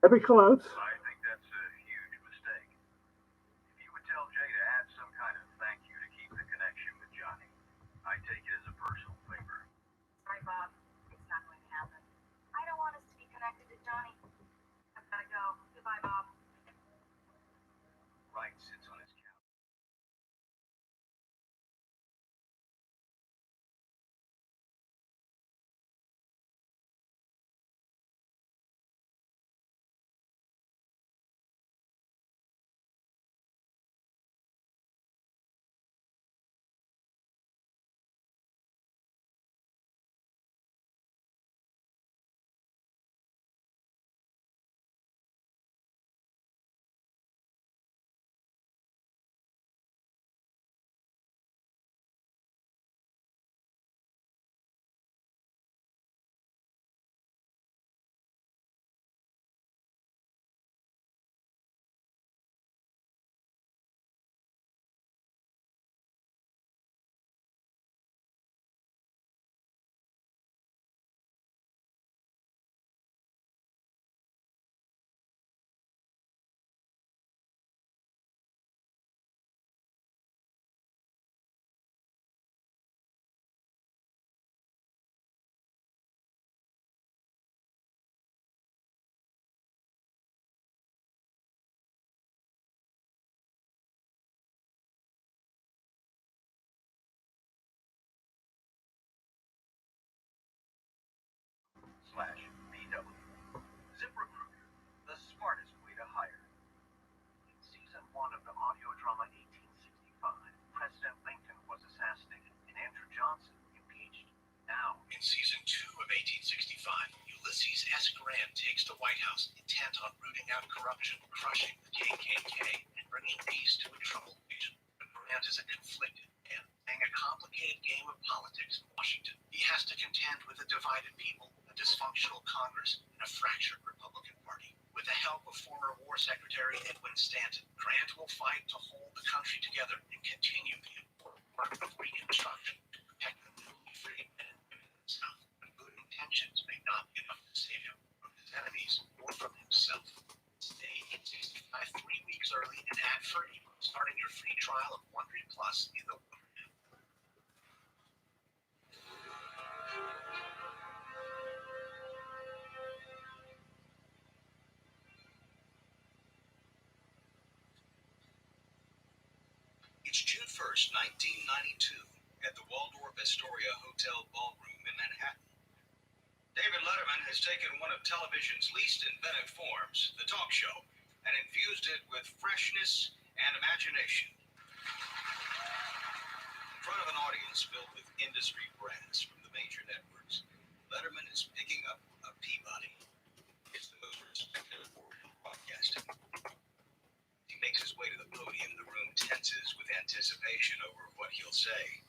Every close. In season 2 of 1865, Ulysses S. Grant takes the White House, intent on rooting out corruption, crushing the KKK, and bringing peace to a troubled region. But Grant is a conflicted man, playing a complicated game of politics in Washington. He has to contend with a divided people, a dysfunctional Congress, and a fractured Republican Party. With the help of former War Secretary Edwin Stanton, Grant will fight to hold the country together and continue the important work of Reconstruction to protect the newly freed men and women in the South. But good intentions may not be enough to save him from his enemies or from himself. Stay 1865 3 weeks early and ad-free, starting your free trial of Wondery Plus in the Wondery app. It's June 1st, 1992, at the Waldorf Astoria Hotel Ballroom in Manhattan. David Letterman has taken one of television's least inventive forms, the talk show, and infused it with freshness and imagination. In front of an audience filled with industry brass from the major networks, Letterman is picking up a Peabody. It's the most respected award in broadcasting. He makes his way to the podium. The room tenses with anticipation over what he'll say.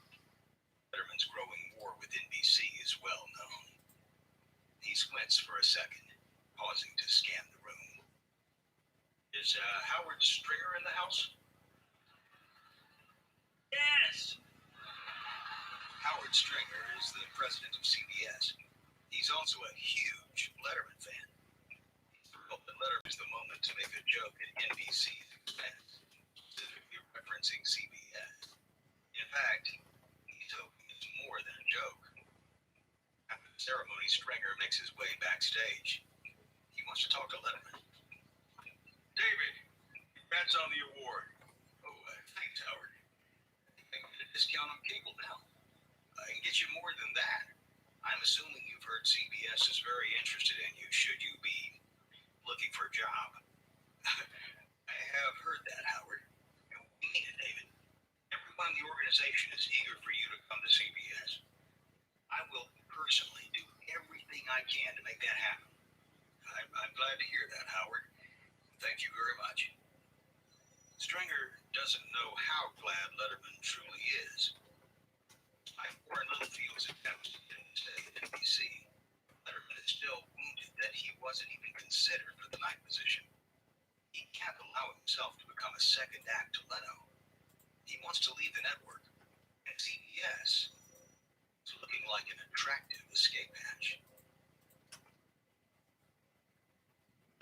Letterman's growing war with NBC is well known. He squints for a second, pausing to scan the room. Is Howard Stringer in the house? CBS. Howard Stringer is the president of CBS. He's also a huge Letterman fan. He felt that Letterman is the moment to make a joke at NBC's expense, specifically referencing CBS. In fact, he's hoping it's more than a joke. After the ceremony, Stringer makes his way backstage. He wants to talk to Letterman. David, congrats on the award. Oh, thanks, Howard. I can get a discount on cable now. I can get you more than that. I'm assuming you've heard CBS is very interested in you should you be looking for a job. I have heard that, Howard. And we mean it, David. Everyone in the organization is eager for you to come to CBS. I will personally do everything I can to make that happen. I'm glad to hear that, Howard. Thank you very much. Stringer doesn't know how glad Letterman truly is. Like Warren Littlefield's attempts to get him to stay at NBC, Letterman is still wounded that he wasn't even considered for the night position. He can't allow himself to become a second act to Leno. He wants to leave the network, and CBS is looking like an attractive escape hatch.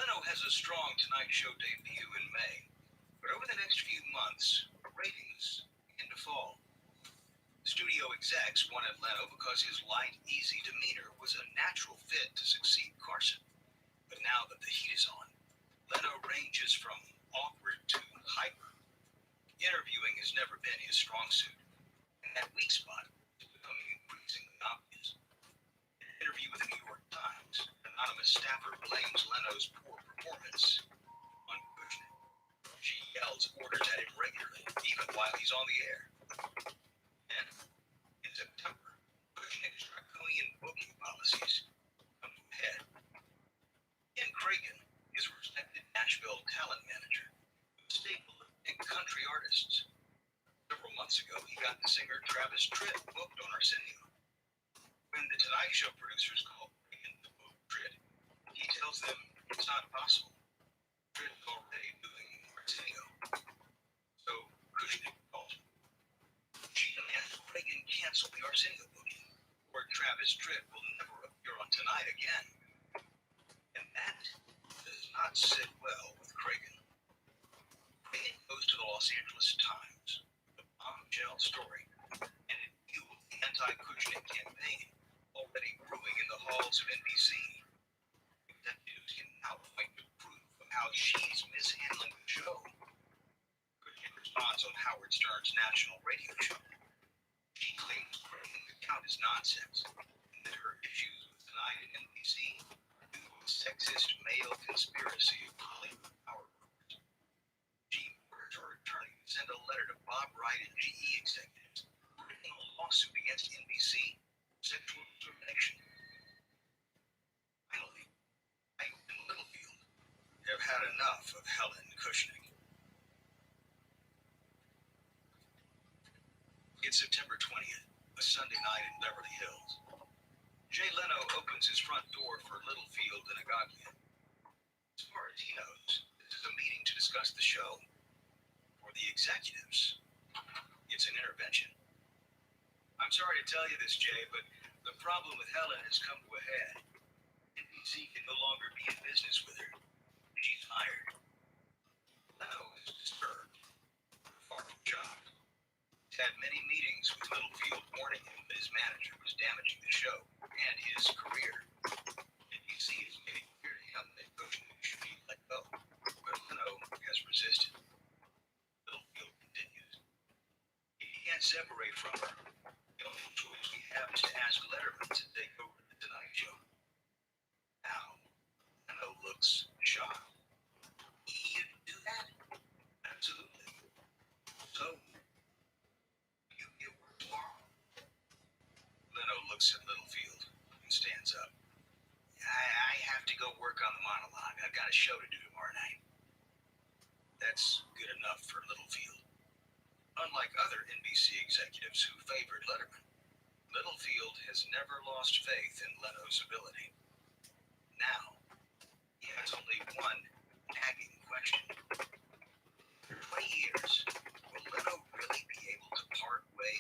Leno has a strong Tonight Show debut in May, but over the next few months, ratings begin to fall. Studio execs wanted Leno because his light, easy demeanor was a natural fit to succeed Carson. But now that the heat is on, Leno ranges from awkward to hyper. Interviewing has never been his strong suit, and that weak spot is becoming increasingly obvious. In an interview with the New York Times, an anonymous staffer blames Leno's poor performance on Kushner. She yells orders at him regularly, even while he's on the air. And in September, Kushner's draconian booking policies come to a head. Ken Kragen is a respected Nashville talent manager, a staple of big country artists. Several months ago, he got the singer Travis Tritt booked on Arsenio. When the Tonight Show producers called Kragen to book Tritt, he tells them it's not possible. Tritt is already doing Arsenio. So Kushner calls him. She demands Kragen cancel the Arsenio booking, or Travis Tritt will never appear on Tonight again. And that does not sit well with Kragen. Kragen goes to the Los Angeles Times with a bombshell story and in view of the anti-Kushner campaign already brewing in the halls of NBC. Executives can now point to proof of how she's mishandling the show. Kushner responds on Howard Stern's national radio show. She claims Kragen's account is nonsense and that her issues with Tonight at NBC are due to a sexist male conspiracy of Hollywood power brokers. She orders her attorney to send a letter to Bob Wright and GE executives bringing a lawsuit against NBC for sexual discrimination. Finally, I and Littlefield have had enough of Helen Kushner. It's September 20th, a Sunday night in Beverly Hills. Jay Leno opens his front door for Littlefield and Agaglia. As far as he knows, this is a meeting to discuss the show. For the executives, it's an intervention. I'm sorry to tell you this, Jay, but the problem with Helen has come to a head. NBC can no longer be in business with her. She's fired. Leno is disturbed, far from shocked. He's had many meetings with Littlefield warning him that his manager was damaging the show and his career. NBC has made it clear to him that Kushner should be let go, but Leno has resisted. Littlefield continues. He can't separate from her. The only choice we have is to ask Letterman to take over the Tonight Show. Now, Leno looks shocked. You'd do that? Absolutely. So, you get work tomorrow? Leno looks at Littlefield and stands up. I have to go work on the monologue. I've got a show to do tomorrow night. That's good enough for Littlefield. Unlike other NBC executives who favored Letterman, Littlefield has never lost faith in Leno's ability. Now, he has only one nagging question. For 20 years, will Leno really be able to part ways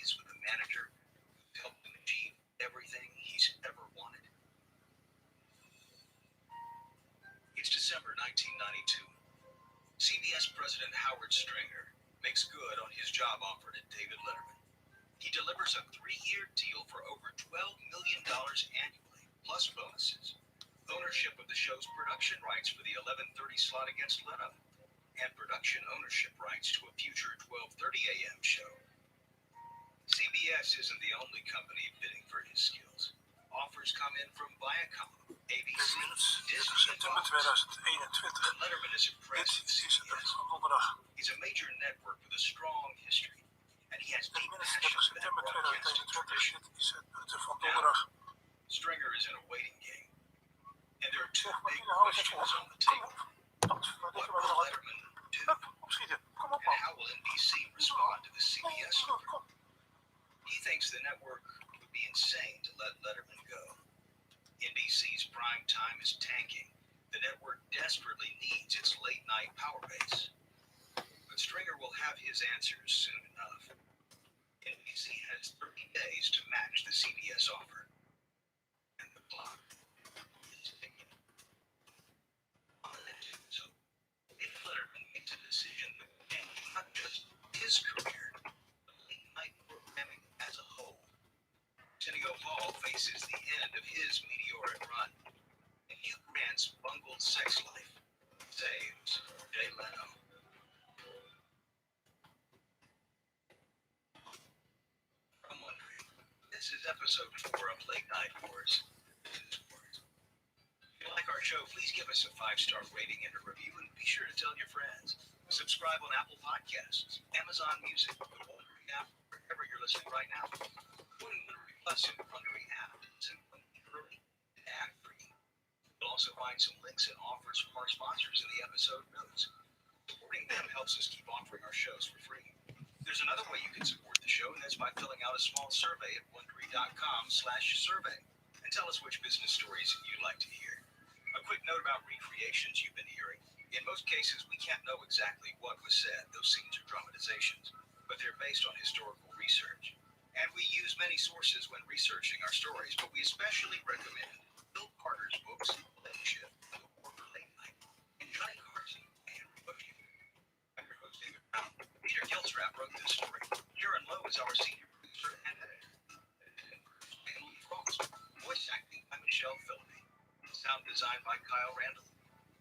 CBS President Howard Stringer makes good on his job offer to David Letterman. He delivers a 3-year deal for over $12 million annually, plus bonuses, ownership of the show's production rights for the 11:30 slot against Leno, and production ownership rights to a future 12:30 a.m. show. CBS isn't the only company bidding for his skills. Offers come in from Viacom, ABC, Disney, and Fox. But Letterman is impressed with CBS. He's a major network with a strong history, and he has deep passion for that broadcasting tradition. Now, Stringer is in a waiting game, and there are two big questions on the table. What will Letterman do? And how will NBC respond to the CBS offer? He thinks the network would be insane to let Letterman go. NBC's prime time is tanking. The network desperately needs its late-night power base. But Stringer will have his answers soon enough. NBC has 30 days to match the CBS offer. And the clock is ticking. So, if Letterman makes a decision that will change not just his career, but late-night programming as a whole, Arsenio Hall faces the end of his meteoric run, and Hugh Grant's bungled sex life saves Jay Leno. I'm wondering, this is episode 4 of Late Night Wars. Business Wars. If you like our show, please give us a 5-star rating and a review, and be sure to tell your friends. Subscribe on Apple Podcasts, Amazon Music, the Wondery app, wherever you're listening right now. Putting Wondery Plus in the Wondery app is early and ad-free. You'll also find some links and offers from our sponsors in the episode notes. Supporting them helps us keep offering our shows for free. There's another way you can support the show, and that's by filling out a small survey at Wondery.com/survey and tell us which business stories you'd like to hear. A quick note about recreations you've been hearing. In most cases, we can't know exactly what was said. Those scenes are dramatizations, but they're based on historical research. And we use many sources when researching our stories, but we especially recommend Bill Carter's books, Late Shift, The War for Late Night, and Johnny Carson and Henry Bushkin. I'm your host, David Brown. Peter Gilstrap wrote this story. Karen Lowe is our senior producer and editor. Emily Frost. Voice acting by Michelle Phillippe. Sound design by Kyle Randall.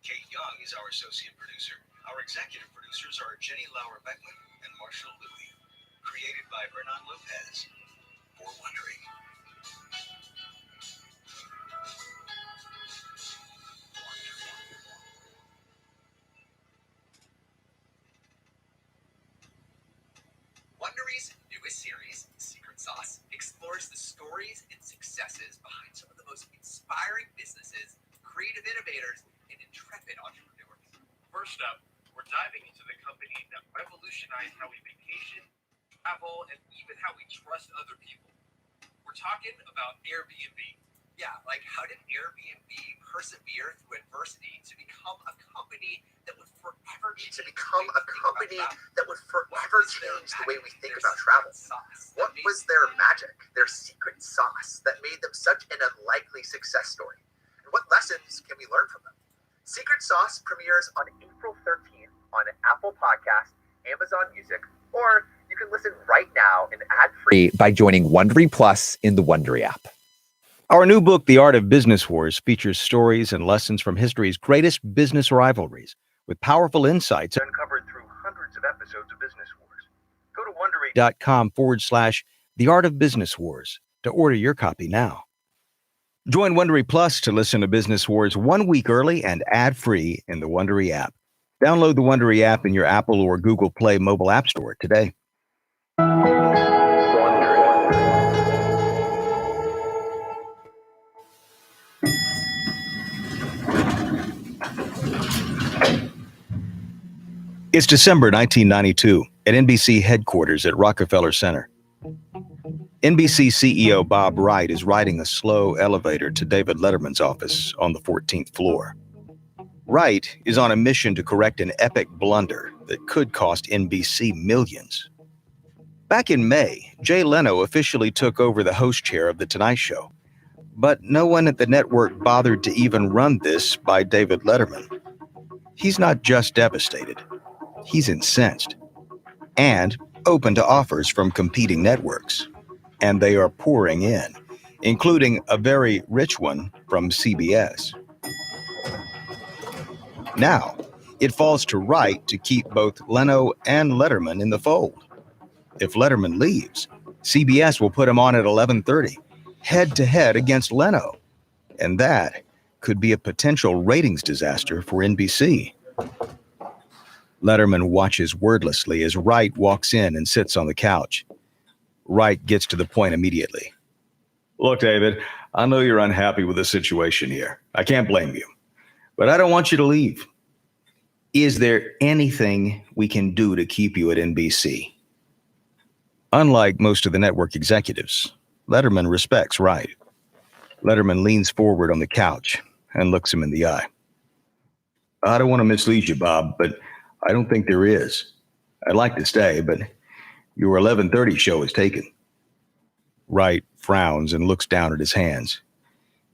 Kate Young is our associate producer. Our executive producers are Jenny Lauer-Beckman and Marshall Louie. Created by Hernan Lopez for Wondery. Wondery's newest series, Secret Sauce, explores the stories and successes behind some of the most inspiring businesses, creative innovators, and intrepid entrepreneurs. First up, we're diving into the company that revolutionized how we vacation, travel, and even how we trust other people. We're talking about Airbnb. Yeah, like how did Airbnb persevere through adversity to become a company that would forever change the way we think about travel? What was their magic, their secret sauce that made them such an unlikely success story? And what lessons can we learn from them? Secret Sauce premieres on April 13th on Apple Podcasts, Amazon Music, or you can listen right now and ad-free by joining Wondery Plus in the Wondery app. Our new book, The Art of Business Wars, features stories and lessons from history's greatest business rivalries with powerful insights uncovered through hundreds of episodes of Business Wars. Go to Wondery.com/The Art of Business Wars to order your copy now. Join Wondery Plus to listen to Business Wars 1 week early and ad-free in the Wondery app. Download the Wondery app in your Apple or Google Play mobile app store today. It's December 1992 at NBC headquarters at Rockefeller Center. NBC CEO Bob Wright is riding a slow elevator to David Letterman's office on the 14th floor. Wright is on a mission to correct an epic blunder that could cost NBC millions. Back in May, Jay Leno officially took over the host chair of The Tonight Show, but no one at the network bothered to even run this by David Letterman. He's not just devastated. He's incensed and open to offers from competing networks, and they are pouring in, including a very rich one from CBS. Now, it falls to Wright to keep both Leno and Letterman in the fold. If Letterman leaves, CBS will put him on at 11:30, head-to-head against Leno, and that could be a potential ratings disaster for NBC. Letterman watches wordlessly as Wright walks in and sits on the couch. Wright gets to the point immediately. Look, David, I know you're unhappy with the situation here. I can't blame you, but I don't want you to leave. Is there anything we can do to keep you at NBC? Unlike most of the network executives, Letterman respects Wright. Letterman leans forward on the couch and looks him in the eye. I don't want to mislead you, Bob, but I don't think there is. I'd like to stay, but your 11:30 show is taken. Wright frowns and looks down at his hands.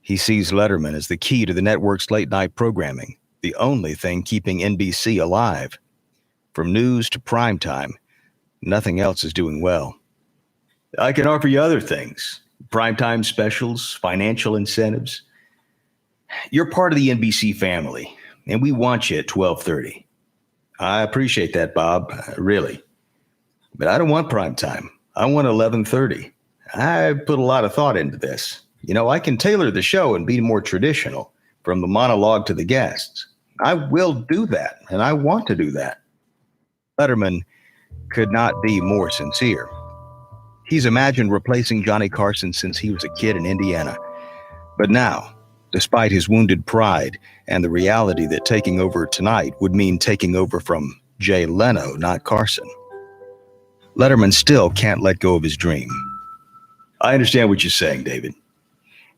He sees Letterman as the key to the network's late-night programming, the only thing keeping NBC alive. From news to primetime, nothing else is doing well. I can offer you other things. Primetime specials, financial incentives. You're part of the NBC family, and we want you at 12:30. I appreciate that, Bob, really. But I don't want primetime. I want 11:30. I put a lot of thought into this. You know, I can tailor the show and be more traditional, from the monologue to the guests. I will do that, and I want to do that. Letterman could not be more sincere. He's imagined replacing Johnny Carson since he was a kid in Indiana. But now, despite his wounded pride and the reality that taking over tonight would mean taking over from Jay Leno, not Carson, Letterman still can't let go of his dream. I understand what you're saying, David.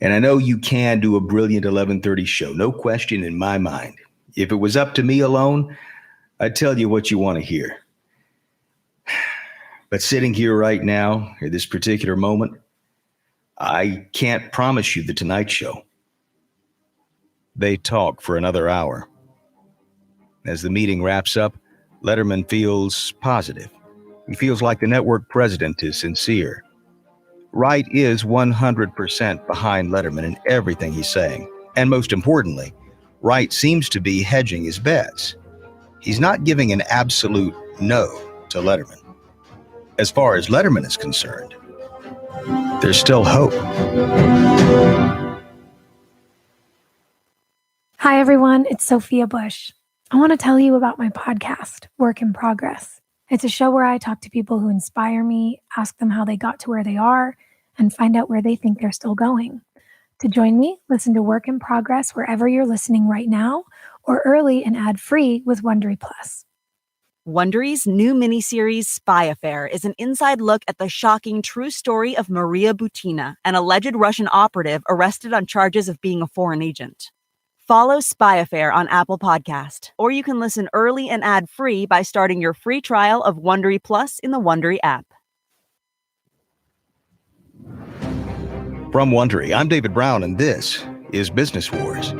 And I know you can do a brilliant 11:30 show, no question in my mind. If it was up to me alone, I'd tell you what you want to hear. But sitting here right now, at this particular moment, I can't promise you the Tonight Show. They talk for another hour. As the meeting wraps up, Letterman feels positive. He feels like the network president is sincere. Wright is 100% behind Letterman in everything he's saying. And most importantly, Wright seems to be hedging his bets. He's not giving an absolute no to Letterman. As far as Letterman is concerned, there's still hope. Hi, everyone. It's Sophia Bush. I want to tell you about my podcast, Work in Progress. It's a show where I talk to people who inspire me, ask them how they got to where they are, and find out where they think they're still going. To join me, listen to Work in Progress wherever you're listening right now, or early and ad-free with Wondery Plus. Wondery's new miniseries, Spy Affair, is an inside look at the shocking true story of Maria Butina, an alleged Russian operative arrested on charges of being a foreign agent. Follow Spy Affair on Apple Podcast, or you can listen early and ad-free by starting your free trial of Wondery Plus in the Wondery app. From Wondery, I'm David Brown, and this is Business Wars.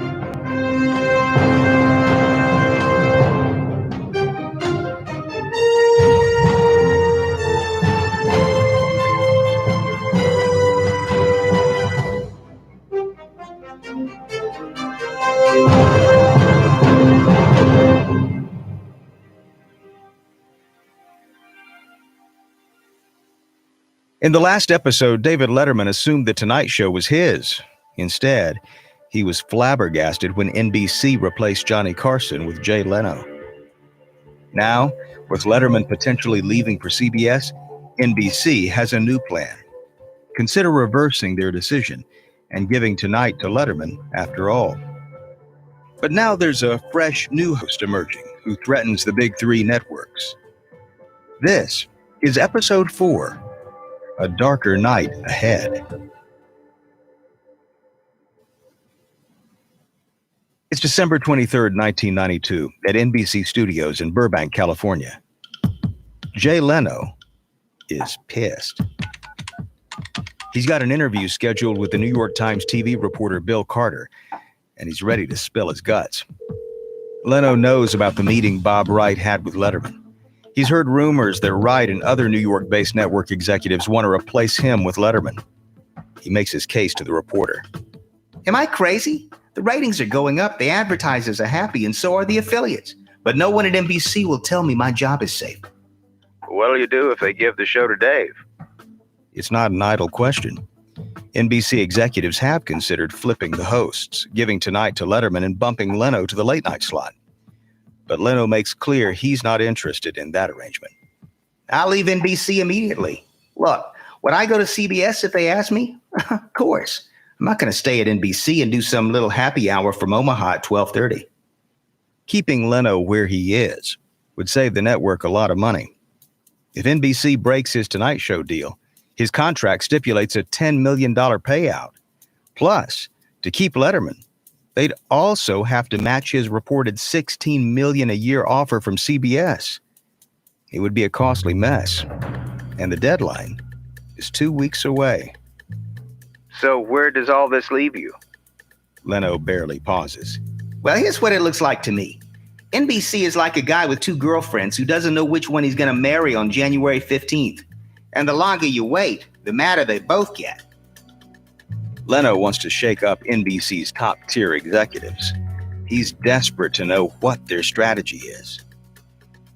In the last episode, David Letterman assumed The Tonight Show was his. Instead, he was flabbergasted when NBC replaced Johnny Carson with Jay Leno. Now, with Letterman potentially leaving for CBS, NBC has a new plan. Consider reversing their decision and giving Tonight to Letterman after all. But now there's a fresh new host emerging who threatens the big three networks. This is episode 4. A darker night ahead. It's December 23rd, 1992, at NBC Studios in Burbank, California. Jay Leno is pissed. He's got an interview scheduled with the New York Times TV reporter Bill Carter, and he's ready to spill his guts. Leno knows about the meeting Bob Wright had with Letterman. He's heard rumors that Wright and other New York-based network executives want to replace him with Letterman. He makes his case to the reporter. Am I crazy? The ratings are going up, the advertisers are happy, and so are the affiliates. But no one at NBC will tell me my job is safe. What'll you do if they give the show to Dave? It's not an idle question. NBC executives have considered flipping the hosts, giving Tonight to Letterman and bumping Leno to the late night slot. But Leno makes clear he's not interested in that arrangement. I'll leave NBC immediately. Look, would I go to CBS if they asked me? Of course. I'm not going to stay at NBC and do some little happy hour from Omaha at 12:30. Keeping Leno where he is would save the network a lot of money. If NBC breaks his Tonight Show deal, his contract stipulates a $10 million payout. Plus, to keep Letterman, they'd also have to match his reported $16 million a year offer from CBS. It would be a costly mess, and the deadline is 2 weeks away. So where does all this leave you? Leno barely pauses. Well, here's what it looks like to me. NBC is like a guy with two girlfriends who doesn't know which one he's going to marry on January 15th. And the longer you wait, the madder they both get. Leno wants to shake up NBC's top-tier executives. He's desperate to know what their strategy is.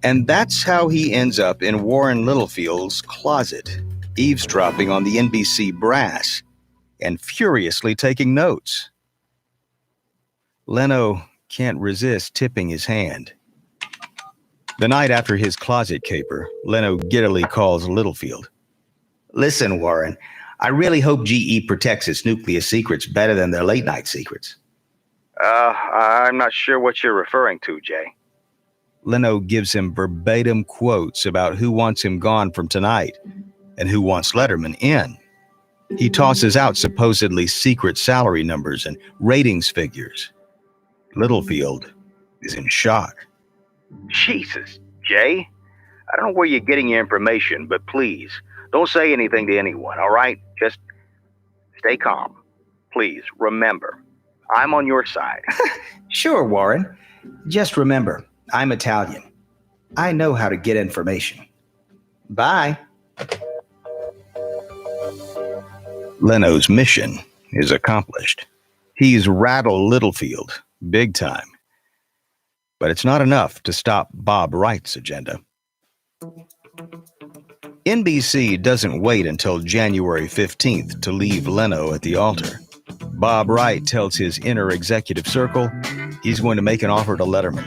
And that's how he ends up in Warren Littlefield's closet, eavesdropping on the NBC brass and furiously taking notes. Leno can't resist tipping his hand. The night after his closet caper, Leno giddily calls Littlefield. Listen, Warren, I really hope GE protects its nuclear secrets better than their late night secrets. I'm not sure what you're referring to, Jay. Leno gives him verbatim quotes about who wants him gone from Tonight and who wants Letterman in. He tosses out supposedly secret salary numbers and ratings figures. Littlefield is in shock. Jesus, Jay. I don't know where you're getting your information, but please, don't say anything to anyone, all right? Just stay calm. Please, remember, I'm on your side. Sure, Warren. Just remember, I'm Italian. I know how to get information. Bye. Leno's mission is accomplished. He's rattled Littlefield big time. But it's not enough to stop Bob Wright's agenda. NBC doesn't wait until January 15th to leave Leno at the altar. Bob Wright tells his inner executive circle he's going to make an offer to Letterman.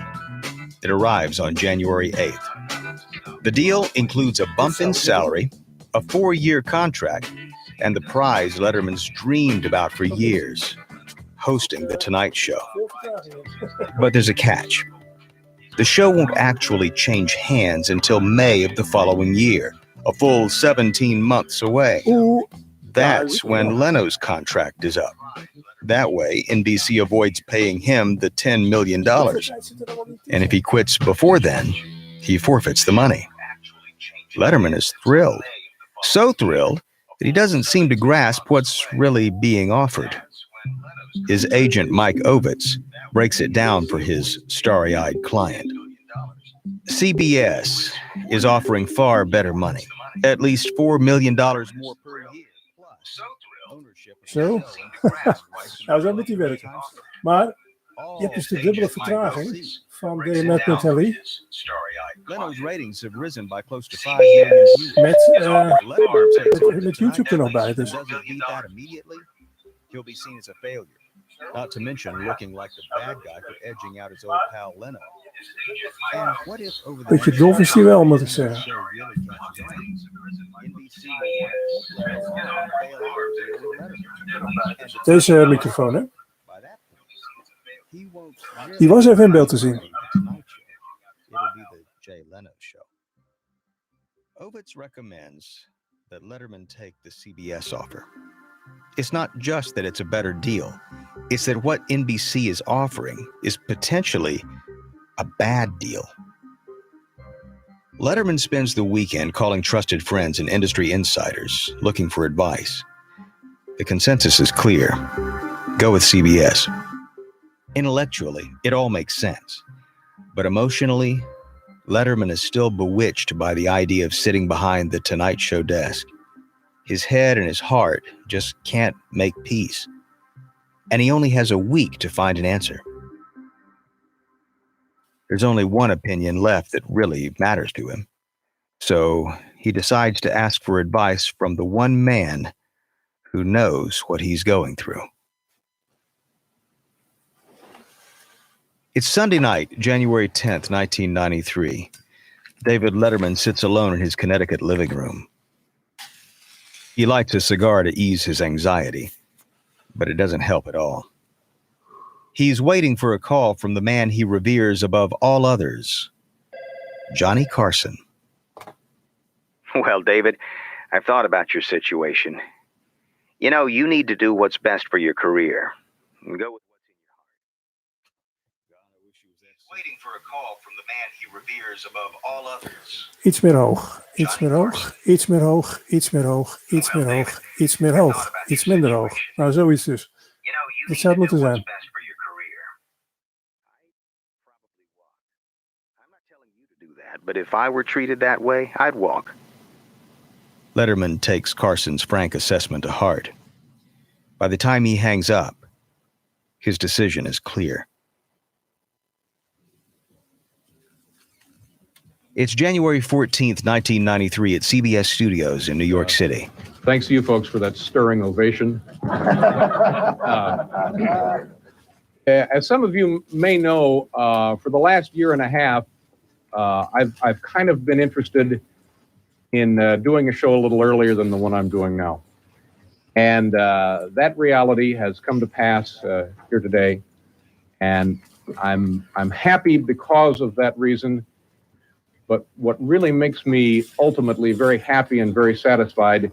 It arrives on January 8th. The deal includes a bump in salary, a 4-year contract, and the prize Letterman's dreamed about for years, hosting The Tonight Show. But there's a catch. The show won't actually change hands until May of the following year, a full 17 months away. That's when Leno's contract is up. That way, NBC avoids paying him the $10 million. And if he quits before then, he forfeits the money. Letterman is thrilled. So thrilled that he doesn't seem to grasp what's really being offered. His agent, Mike Ovitz, breaks it down for his starry-eyed client. CBS is offering far better money, at least $4 million more per year. Zo, nou zo moet hij werken. Maar je hebt dus de dubbele vertraging van DMF.LE. Leno's ratings have risen by close to 5 million views. Met YouTube er nog bij. Dus. He'll be seen as a failure. Not to mention looking like the bad guy for edging out his old pal Leno. And what if over the Beetje dof is hij wel, moet ik zeggen. Deze microfoon, hè? Die was even in beeld te zien. It'll be the Jay Leno show. Ovitz recommends that Letterman take the CBS offer. It's not just that it's a better deal. It's that what NBC is offering is potentially a bad deal. Letterman spends the weekend calling trusted friends and industry insiders looking for advice. The consensus is clear. Go with CBS. Intellectually, it all makes sense. But emotionally, Letterman is still bewitched by the idea of sitting behind the Tonight Show desk. His head and his heart just can't make peace. And he only has a week to find an answer. There's only one opinion left that really matters to him. So he decides to ask for advice from the one man who knows what he's going through. It's Sunday night, January 10th, 1993. David Letterman sits alone in his Connecticut living room. He lights a cigar to ease his anxiety, but it doesn't help at all. He's waiting for a call from the man he reveres above all others, Johnny Carson. Well, David, I've thought about your situation. You know, you need to do what's best for your career. And go with what's in your heart. Waiting for a call from the man he reveres above all others. Iets meer hoog, iets meer hoog, iets meer hoog, iets meer hoog, iets meer hoog, iets meer hoog, iets minder hoog. Nou, zoiets dus. Dat zou het moeten zijn. But if I were treated that way, I'd walk. Letterman takes Carson's frank assessment to heart. By the time he hangs up, his decision is clear. It's January 14th, 1993 at CBS Studios in New York City. Thanks to you folks for that stirring ovation. As some of you may know, for the last year and a half, I've kind of been interested in doing a show a little earlier than the one I'm doing now. And that reality has come to pass here today. And I'm happy because of that reason. But what really makes me ultimately very happy and very satisfied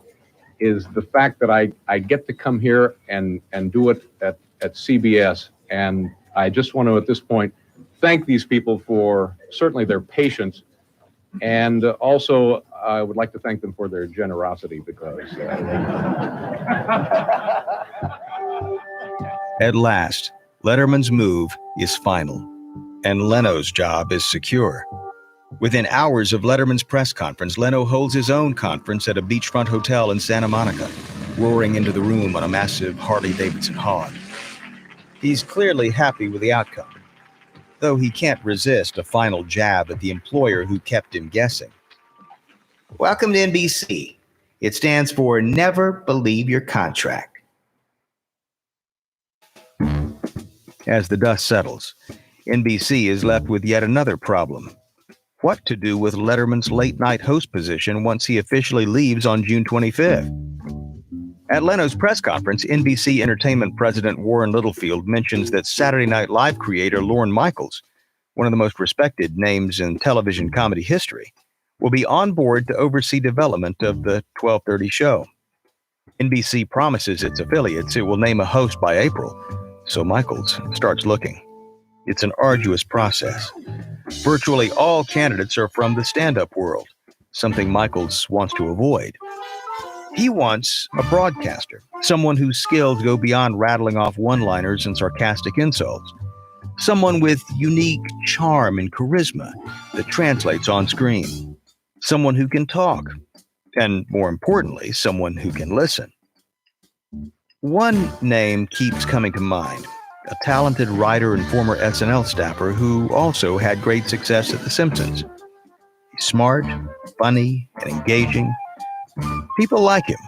is the fact that I get to come here and do it at CBS. And I just want to, at this point, thank these people for certainly their patience. And also, I would like to thank them for their generosity because... At last, Letterman's move is final, and Leno's job is secure. Within hours of Letterman's press conference, Leno holds his own conference at a beachfront hotel in Santa Monica, roaring into the room on a massive Harley-Davidson hog. He's clearly happy with the outcome, though he can't resist a final jab at the employer who kept him guessing. Welcome to NBC. It stands for Never Believe Your Contract. As the dust settles, NBC is left with yet another problem. What to do with Letterman's late-night host position once he officially leaves on June 25th? At Leno's press conference, NBC Entertainment President Warren Littlefield mentions that Saturday Night Live creator Lorne Michaels, one of the most respected names in television comedy history, will be on board to oversee development of the 12:30 show. NBC promises its affiliates it will name a host by April, so Michaels starts looking. It's an arduous process. Virtually all candidates are from the stand-up world, something Michaels wants to avoid. He wants a broadcaster, someone whose skills go beyond rattling off one-liners and sarcastic insults, someone with unique charm and charisma that translates on screen, someone who can talk, and more importantly, someone who can listen. One name keeps coming to mind, a talented writer and former SNL staffer who also had great success at The Simpsons. He's smart, funny, and engaging. People like him.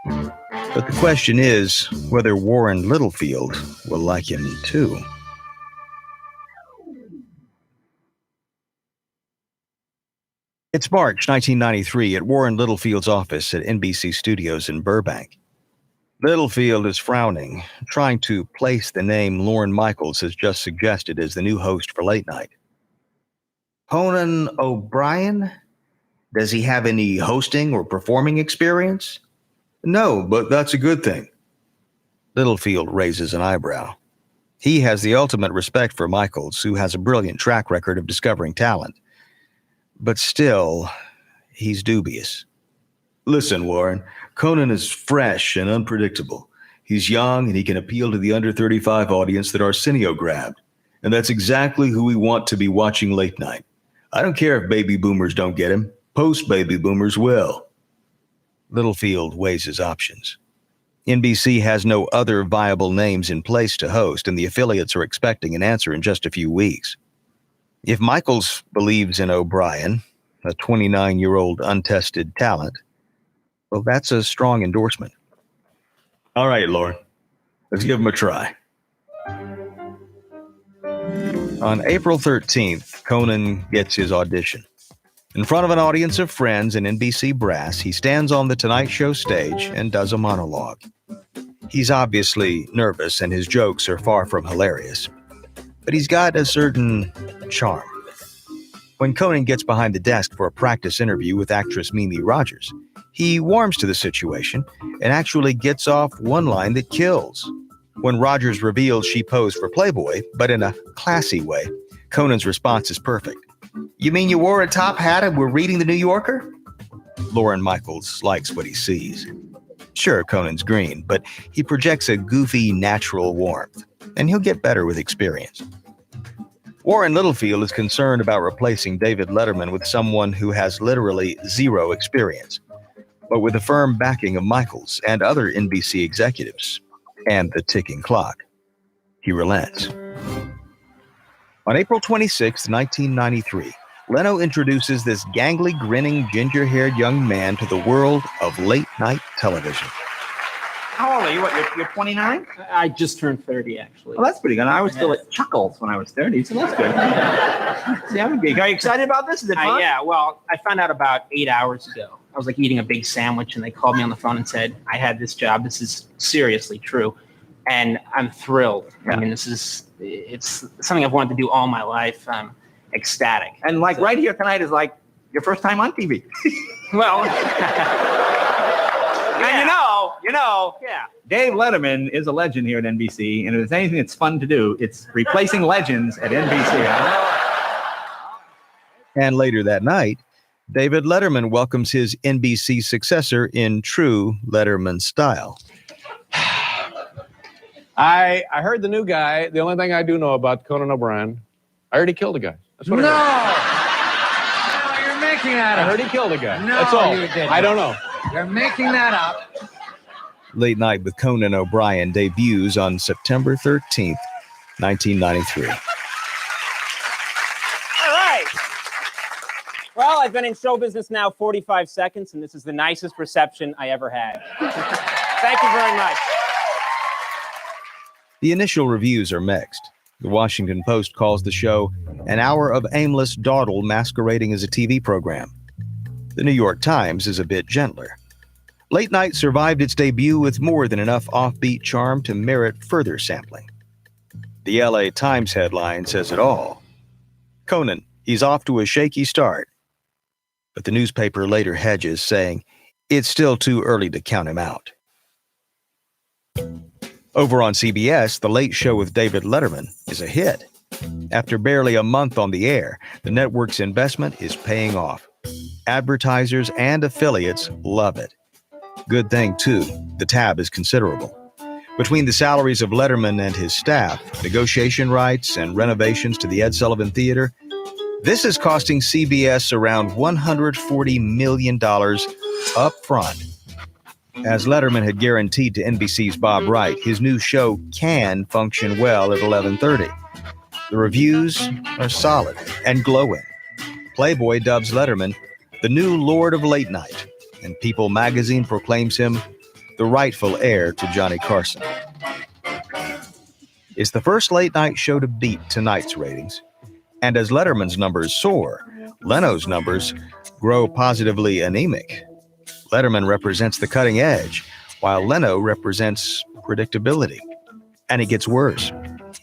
But the question is whether Warren Littlefield will like him too. It's March 1993 at Warren Littlefield's office at NBC Studios in Burbank. Littlefield is frowning, trying to place the name Lorne Michaels has just suggested as the new host for late night. Conan O'Brien? Does he have any hosting or performing experience? No, but that's a good thing. Littlefield raises an eyebrow. He has the ultimate respect for Michaels, who has a brilliant track record of discovering talent. But still, he's dubious. Listen, Warren, Conan is fresh and unpredictable. He's young and he can appeal to the under 35 audience that Arsenio grabbed. And that's exactly who we want to be watching late night. I don't care if baby boomers don't get him. Post-baby boomers will. Littlefield weighs his options. NBC has no other viable names in place to host, and the affiliates are expecting an answer in just a few weeks. If Michaels believes in O'Brien, a 29-year-old untested talent, well, that's a strong endorsement. All right, Lauren. Let's give him a try. On April 13th, Conan gets his audition. In front of an audience of friends and NBC brass, he stands on the Tonight Show stage and does a monologue. He's obviously nervous and his jokes are far from hilarious, but he's got a certain charm. When Conan gets behind the desk for a practice interview with actress Mimi Rogers, he warms to the situation and actually gets off one line that kills. When Rogers reveals she posed for Playboy, but in a classy way, Conan's response is perfect. "You mean you wore a top hat and were reading the New Yorker?" Lorne Michaels likes what he sees. Sure, Conan's green, but he projects a goofy, natural warmth, and he'll get better with experience. Warren Littlefield is concerned about replacing David Letterman with someone who has literally zero experience, but with the firm backing of Michaels and other NBC executives, and the ticking clock, he relents. On April 26, 1993, Leno introduces this gangly, grinning, ginger-haired young man to the world of late-night television. How old are you? What, you're 29? I just turned 30, actually. Well, that's pretty good. I was still at Chuckles when I was 30, so that's good. Yeah, are you excited about this? Is it fun? Yeah, well, I found out about 8 hours ago. I was like eating a big sandwich, and they called me on the phone and said, I had this job. This is seriously true. And I'm thrilled. Yeah. I mean, it's something I've wanted to do all my life. I'm ecstatic. And like right here tonight is like your first time on TV. Well, and you know, yeah. Dave Letterman is a legend here at NBC, and if there's anything that's fun to do, it's replacing legends at NBC. And later that night, David Letterman welcomes his NBC successor in true Letterman style. I heard the new guy. The only thing I do know about Conan O'Brien, I heard he killed a guy. That's what I heard. No, you're making that I up. heard he killed a guy. No, That's all. you didn't. I don't know. You're making that up. Late Night with Conan O'Brien debuts on September 13th, 1993. All right. Well, I've been in show business now 45 seconds, and this is the nicest reception I ever had. Thank you very much. The initial reviews are mixed. The Washington Post calls the show an hour of aimless dawdle masquerading as a TV program. The New York Times is a bit gentler. Late Night survived its debut with more than enough offbeat charm to merit further sampling. The LA Times headline says it all. Conan, he's off to a shaky start. But the newspaper later hedges, saying it's still too early to count him out. Over on CBS, The Late Show with David Letterman is a hit. After barely a month on the air, the network's investment is paying off. Advertisers and affiliates love it. Good thing, too, the tab is considerable. Between the salaries of Letterman and his staff, negotiation rights, and renovations to the Ed Sullivan Theater, this is costing CBS around $140 million up front. As Letterman had guaranteed to NBC's Bob Wright, his new show can function well at 11:30. The reviews are solid and glowing. Playboy dubs Letterman the new Lord of Late Night, and People magazine proclaims him the rightful heir to Johnny Carson. It's the first late night show to beat tonight's ratings, and as Letterman's numbers soar, Leno's numbers grow positively anemic. Letterman represents the cutting edge, while Leno represents predictability. And it gets worse.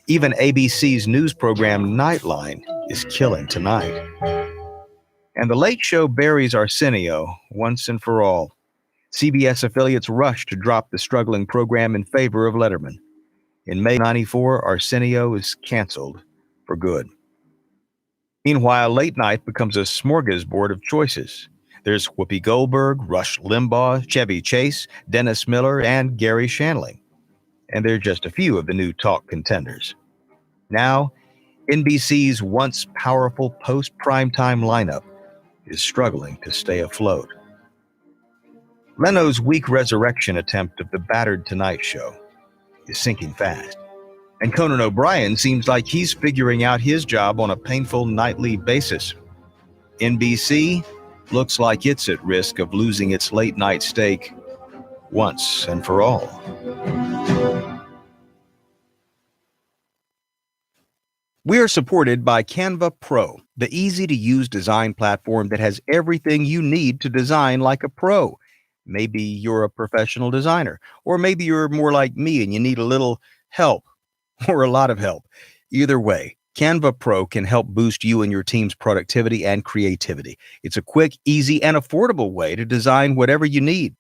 Even ABC's news program Nightline is killing tonight. And The Late Show buries Arsenio once and for all. CBS affiliates rush to drop the struggling program in favor of Letterman. In May '94, Arsenio is canceled for good. Meanwhile, Late Night becomes a smorgasbord of choices. There's Whoopi Goldberg, Rush Limbaugh, Chevy Chase, Dennis Miller, and Gary Shandling. And they're just a few of the new talk contenders. Now, NBC's once powerful post-primetime lineup is struggling to stay afloat. Leno's weak resurrection attempt of the battered Tonight Show is sinking fast. And Conan O'Brien seems like he's figuring out his job on a painful nightly basis. NBC looks like it's at risk of losing its late-night stake once and for all. We are supported by Canva Pro, the easy-to-use design platform that has everything you need to design like a pro. Maybe you're a professional designer, or maybe you're more like me and you need a little help or a lot of help. Either way, Canva Pro can help boost you and your team's productivity and creativity. It's a quick, easy, and affordable way to design whatever you need.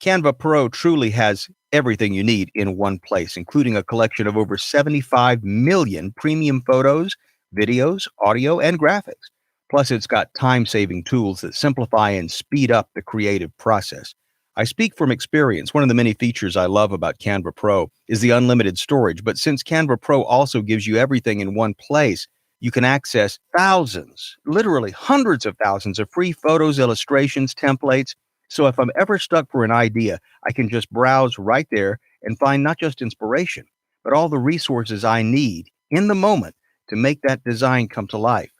Canva Pro truly has everything you need in one place, including a collection of over 75 million premium photos, videos, audio, and graphics. Plus, it's got time-saving tools that simplify and speed up the creative process. I speak from experience. One of the many features I love about Canva Pro is the unlimited storage, but since Canva Pro also gives you everything in one place, you can access thousands, literally hundreds of thousands of free photos, illustrations, templates. So if I'm ever stuck for an idea, I can just browse right there and find not just inspiration, but all the resources I need in the moment to make that design come to life.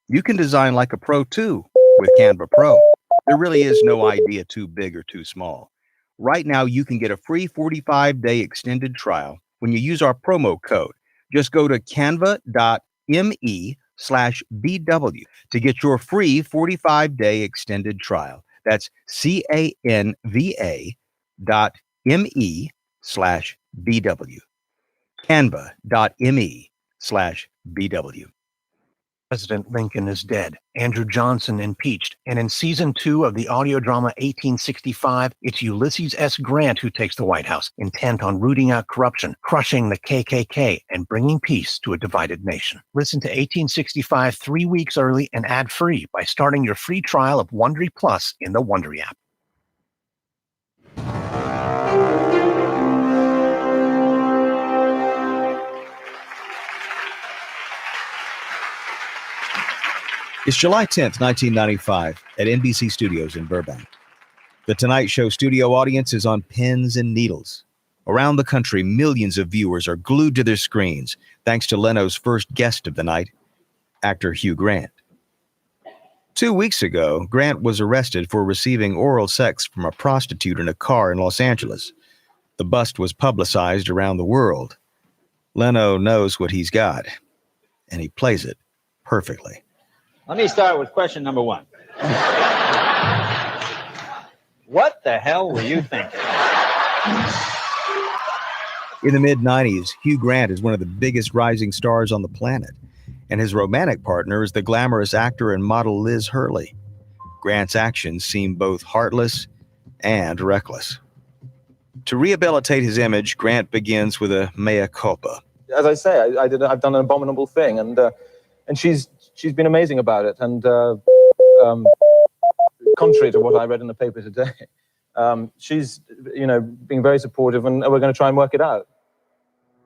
You can design like a pro too with Canva Pro. There really is no idea too big or too small. Right now, you can get a free 45-day extended trial when you use our promo code. Just go to canva.me/BW to get your free 45-day extended trial. That's canva.me/BW. Canva.me/BW. President Lincoln is dead, Andrew Johnson impeached, and in season 2 of the audio drama 1865, it's Ulysses S. Grant who takes the White House, intent on rooting out corruption, crushing the KKK, and bringing peace to a divided nation. Listen to 1865 3 weeks early and ad-free by starting your free trial of Wondery Plus in the Wondery app. It's July 10th, 1995, at NBC Studios in Burbank. The Tonight Show studio audience is on pins and needles. Around the country, millions of viewers are glued to their screens, thanks to Leno's first guest of the night, actor Hugh Grant. 2 weeks ago, Grant was arrested for receiving oral sex from a prostitute in a car in Los Angeles. The bust was publicized around the world. Leno knows what he's got, and he plays it perfectly. Let me start with question number 1. What the hell were you thinking? In the mid-90s, Hugh Grant is one of the biggest rising stars on the planet, and his romantic partner is the glamorous actor and model Liz Hurley. Grant's actions seem both heartless and reckless. To rehabilitate his image, Grant begins with a mea culpa. As I say, I've done an abominable thing, and she's been amazing about it. And contrary to what I read in the paper today, she's, being very supportive, and we're going to try and work it out.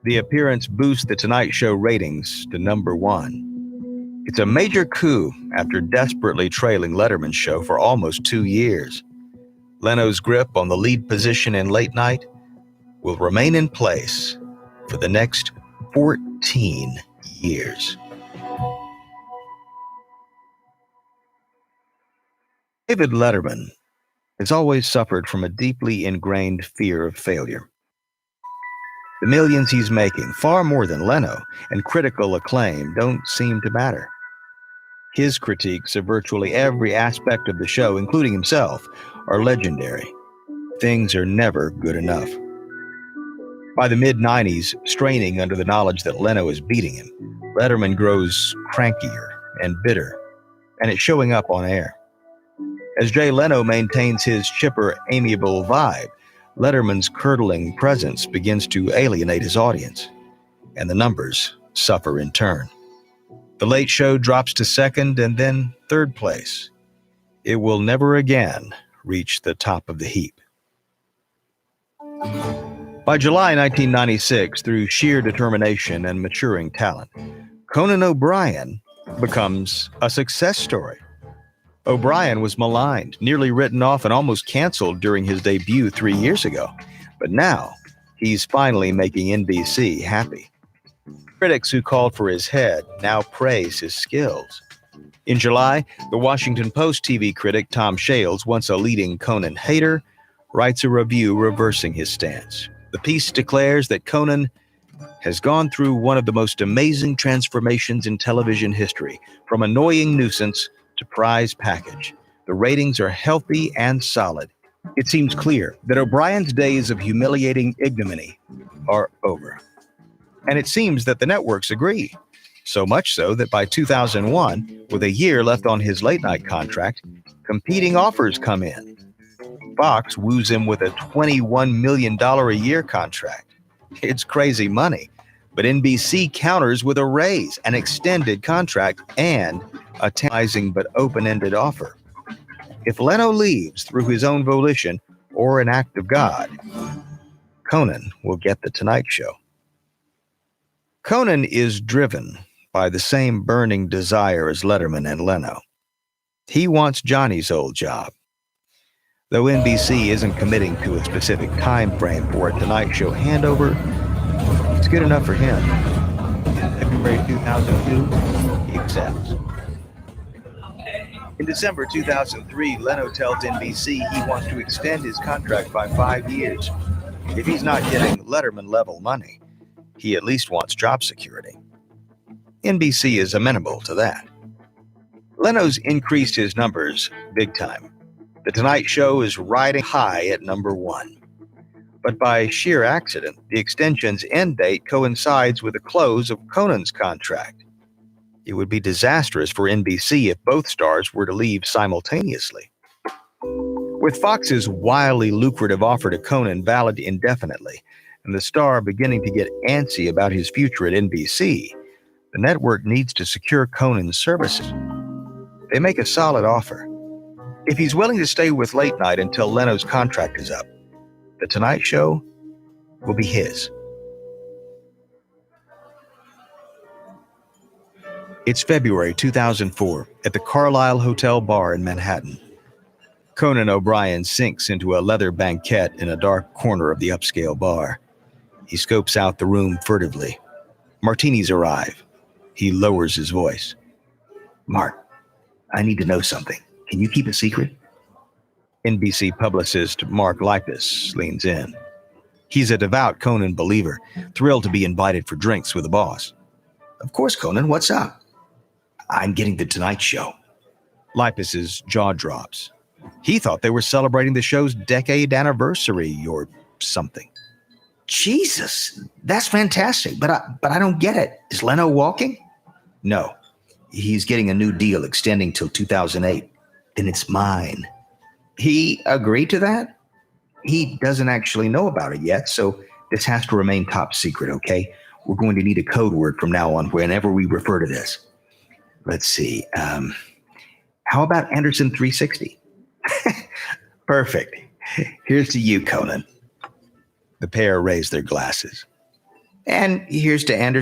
The appearance boosts The Tonight Show ratings to number 1. It's a major coup after desperately trailing Letterman's show for almost 2 years. Leno's grip on the lead position in late night will remain in place for the next 14 years. David Letterman has always suffered from a deeply ingrained fear of failure. The millions he's making, far more than Leno, and critical acclaim don't seem to matter. His critiques of virtually every aspect of the show, including himself, are legendary. Things are never good enough. By the mid-90s, straining under the knowledge that Leno is beating him, Letterman grows crankier and bitter, and it's showing up on air. As Jay Leno maintains his chipper, amiable vibe, Letterman's curdling presence begins to alienate his audience, and the numbers suffer in turn. The Late Show drops to second and then third place. It will never again reach the top of the heap. By July 1996, through sheer determination and maturing talent, Conan O'Brien becomes a success story. O'Brien was maligned, nearly written off, and almost canceled during his debut 3 years ago. But now, he's finally making NBC happy. Critics who called for his head now praise his skills. In July, the Washington Post TV critic Tom Shales, once a leading Conan hater, writes a review reversing his stance. The piece declares that Conan has gone through one of the most amazing transformations in television history, from annoying nuisance to prize package. The ratings are healthy and solid. It seems clear that O'Brien's days of humiliating ignominy are over. And it seems that the networks agree. So much so that by 2001, with a year left on his late-night contract, competing offers come in. Fox woos him with a $21 million a year contract. It's crazy money, but NBC counters with a raise, an extended contract, and a tantalizing but open-ended offer. If Leno leaves through his own volition or an act of God, Conan will get The Tonight Show. Conan is driven by the same burning desire as Letterman and Leno. He wants Johnny's old job. Though NBC isn't committing to a specific time frame for a Tonight Show handover, it's good enough for him. In February 2002, he accepts. In December 2003, Leno tells NBC he wants to extend his contract by 5 years. If he's not getting Letterman-level money, he at least wants job security. NBC is amenable to that. Leno's increased his numbers big time. The Tonight Show is riding high at number 1. But by sheer accident, the extension's end date coincides with the close of Conan's contract. It would be disastrous for NBC if both stars were to leave simultaneously. With Fox's wildly lucrative offer to Conan valid indefinitely, and the star beginning to get antsy about his future at NBC, the network needs to secure Conan's services. They make a solid offer. If he's willing to stay with Late Night until Leno's contract is up, The Tonight Show will be his. It's February 2004 at the Carlyle Hotel Bar in Manhattan. Conan O'Brien sinks into a leather banquette in a dark corner of the upscale bar. He scopes out the room furtively. Martinis arrive. He lowers his voice. "Mark, I need to know something. Can you keep a secret?" NBC publicist Mark Lippis leans in. He's a devout Conan believer, thrilled to be invited for drinks with the boss. "Of course, Conan, what's up?" "I'm getting The Tonight Show." Lippis's jaw drops. He thought they were celebrating the show's decade anniversary or something. "Jesus, that's fantastic, but I don't get it. Is Leno walking?" "No, he's getting a new deal extending till 2008. Then it's mine." "He agreed to that?" "He doesn't actually know about it yet, so this has to remain top secret, okay? We're going to need a code word from now on whenever we refer to this. Let's see. How about Anderson 360? Perfect. Here's to you, Conan." The pair raise their glasses. "And here's to Anderson."